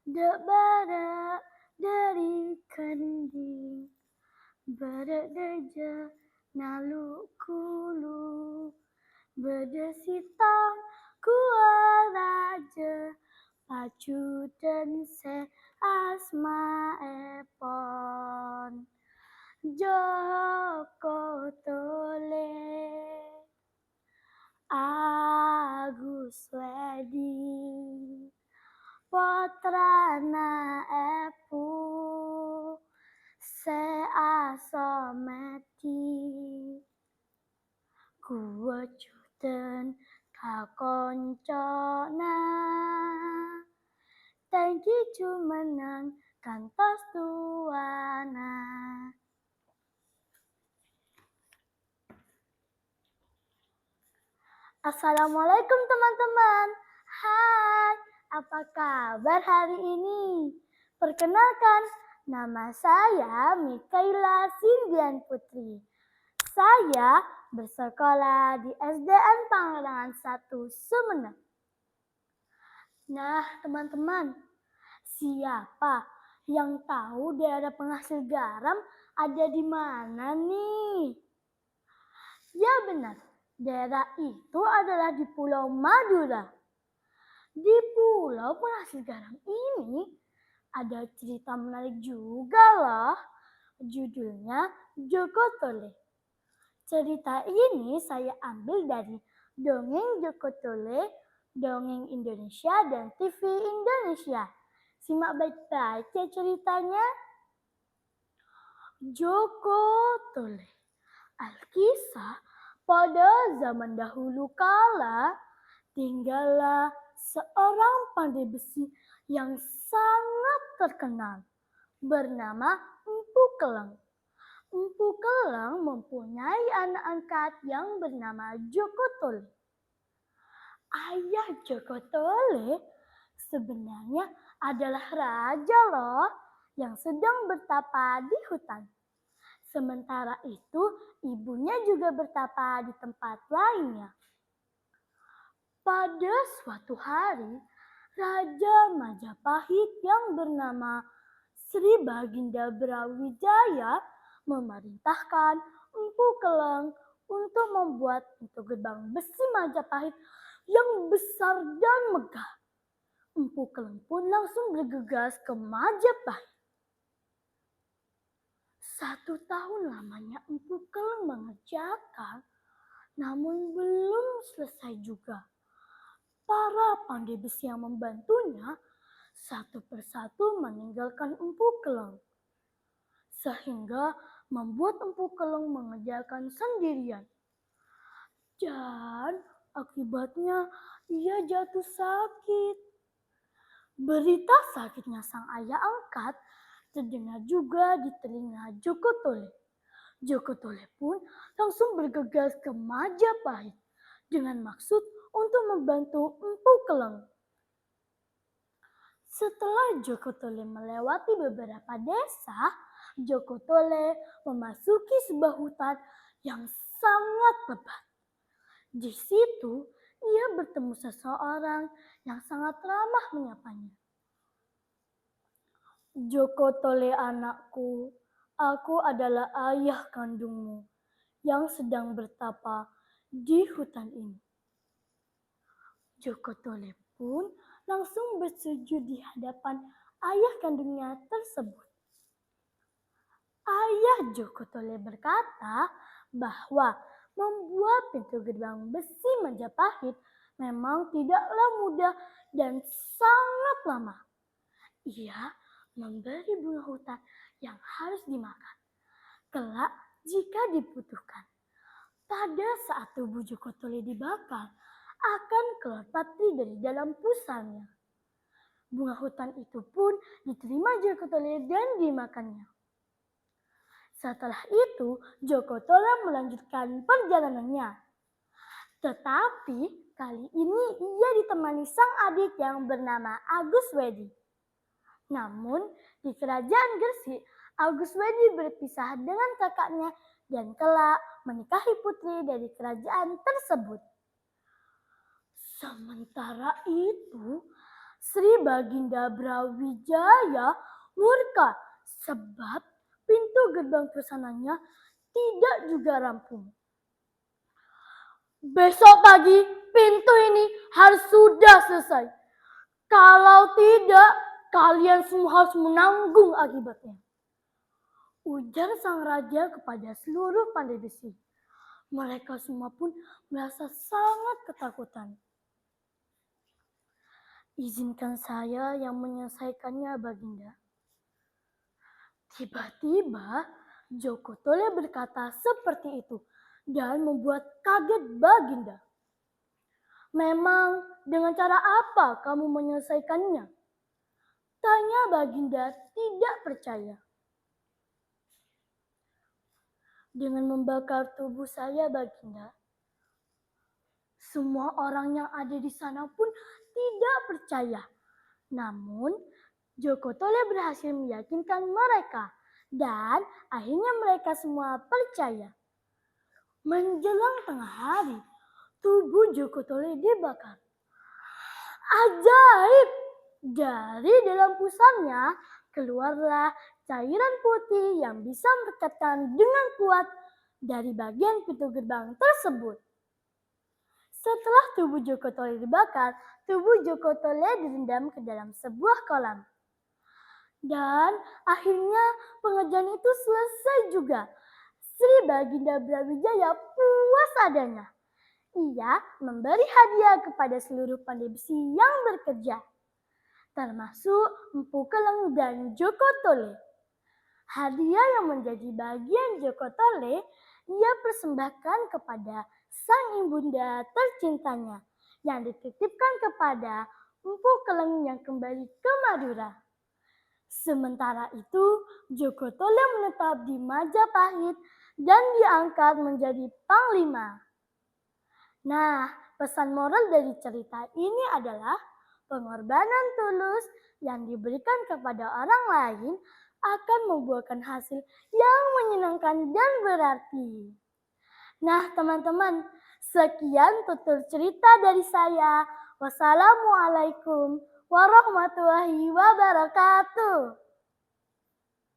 Debara dari kendi berdeja nalu kulu bedesitang kuaraja pacu dan se asma epon Joko Tole Agus Wedi Potrana Epu Se Asometi Kuwejuten kakoncona Tangki cumenang kantos tuana Assalamualaikum teman-teman. Hai, apa kabar hari ini? Perkenalkan, nama saya Mikaela Sindian Putri. Saya bersekolah di SDN Pangerangan 1 Sumeneb. Nah, teman-teman, siapa yang tahu daerah penghasil garam ada di mana nih? Ya benar, daerah itu adalah di Pulau Madura. Di pulau penghasil garam ini ada cerita menarik juga loh. Judulnya Joko Tole. Cerita ini saya ambil dari Dongeng Joko Tole, Dongeng Indonesia dan TV Indonesia. Simak baik-baik ya ceritanya. Joko Tole. Alkisah, pada zaman dahulu kala tinggallah seorang pandai besi yang sangat terkenal bernama Empu Keleng. Empu Keleng mempunyai anak angkat yang bernama Joko Tole. Ayah Joko Tole sebenarnya adalah raja loh yang sedang bertapa di hutan. Sementara itu, ibunya juga bertapa di tempat lainnya. Pada suatu hari, Raja Majapahit yang bernama Sri Baginda Brawijaya memerintahkan Empu Keleng untuk membuat pintu gerbang besi Majapahit yang besar dan megah. Empu Keleng pun langsung bergegas ke Majapahit. 1 tahun lamanya Empu Keleng mengerjakan, namun belum selesai juga. Para pandai besi yang membantunya satu persatu meninggalkan Empu Keleng, sehingga membuat Empu Keleng mengerjakan sendirian. Dan akibatnya ia jatuh sakit. Berita sakitnya sang ayah angkat terdengar juga di telinga Joko Tole. Joko Tole pun langsung bergegas ke Majapahit dengan maksud untuk membantu Empu Keleng. Setelah Joko Tole melewati beberapa desa, Joko Tole memasuki sebuah hutan yang sangat lebat. Di situ ia bertemu seseorang yang sangat ramah menyapanya. Joko Tole anakku, aku adalah ayah kandungmu yang sedang bertapa di hutan ini. Joko Tole pun langsung bersujud di hadapan ayah kandungnya tersebut. Ayah Joko Tole berkata bahwa membuat pintu gerbang besi Majapahit memang tidaklah mudah dan sangat lama. Ia memberi bunga hutan yang harus dimakan kelak jika dibutuhkan. Pada saat tubuh Joko Tole dibakar, akan keluar patri dari dalam pusarnya. Bunga hutan itu pun diterima Joko Tole dan dimakannya. Setelah itu, Joko Tole melanjutkan perjalanannya. Tetapi kali ini ia ditemani sang adik yang bernama Agus Wedi. Namun di kerajaan Gresik, Agus Wedi berpisah dengan kakaknya dan kelak menikahi putri dari kerajaan tersebut. Sementara itu, Sri Baginda Brawijaya murka sebab pintu gerbang pesanannya tidak juga rampung. Besok pagi pintu ini harus sudah selesai. Kalau tidak, kalian semua harus menanggung akibatnya. Ujar sang raja kepada seluruh pandai besi. Mereka semua pun merasa sangat ketakutan. Izinkan saya yang menyelesaikannya, Baginda. Tiba-tiba Joko Tole berkata seperti itu dan membuat kaget Baginda. Memang dengan cara apa kamu menyelesaikannya? Tanya Baginda tidak percaya. Dengan membakar tubuh saya, Baginda. Semua orang yang ada di sana pun tidak percaya. Namun Joko Tole berhasil meyakinkan mereka dan akhirnya mereka semua percaya. Menjelang tengah hari, tubuh Joko Tole dibakar. Ajaib! Dari dalam pusarnya keluarlah cairan putih yang bisa merekatkan dengan kuat dari bagian pintu gerbang tersebut. Setelah tubuh Joko Tole dibakar, tubuh Joko Tole direndam ke dalam sebuah kolam. Dan akhirnya pengerjaan itu selesai juga. Sri Baginda Brawijaya puas adanya. Ia memberi hadiah kepada seluruh pandai besi yang bekerja, termasuk Empu Keleng dan Joko Tole. Hadiah yang menjadi bagian Joko Tole ia persembahkan kepada sang ibunda tercintanya yang dititipkan kepada Empu Keleng yang kembali ke Madura. Sementara itu, Joko Tole menetap di Majapahit dan diangkat menjadi panglima. Nah, pesan moral dari cerita ini adalah pengorbanan tulus yang diberikan kepada orang lain akan membuahkan hasil yang menyenangkan dan berarti. Nah, teman-teman, sekian tutur cerita dari saya. Wassalamualaikum warahmatullahi wabarakatuh.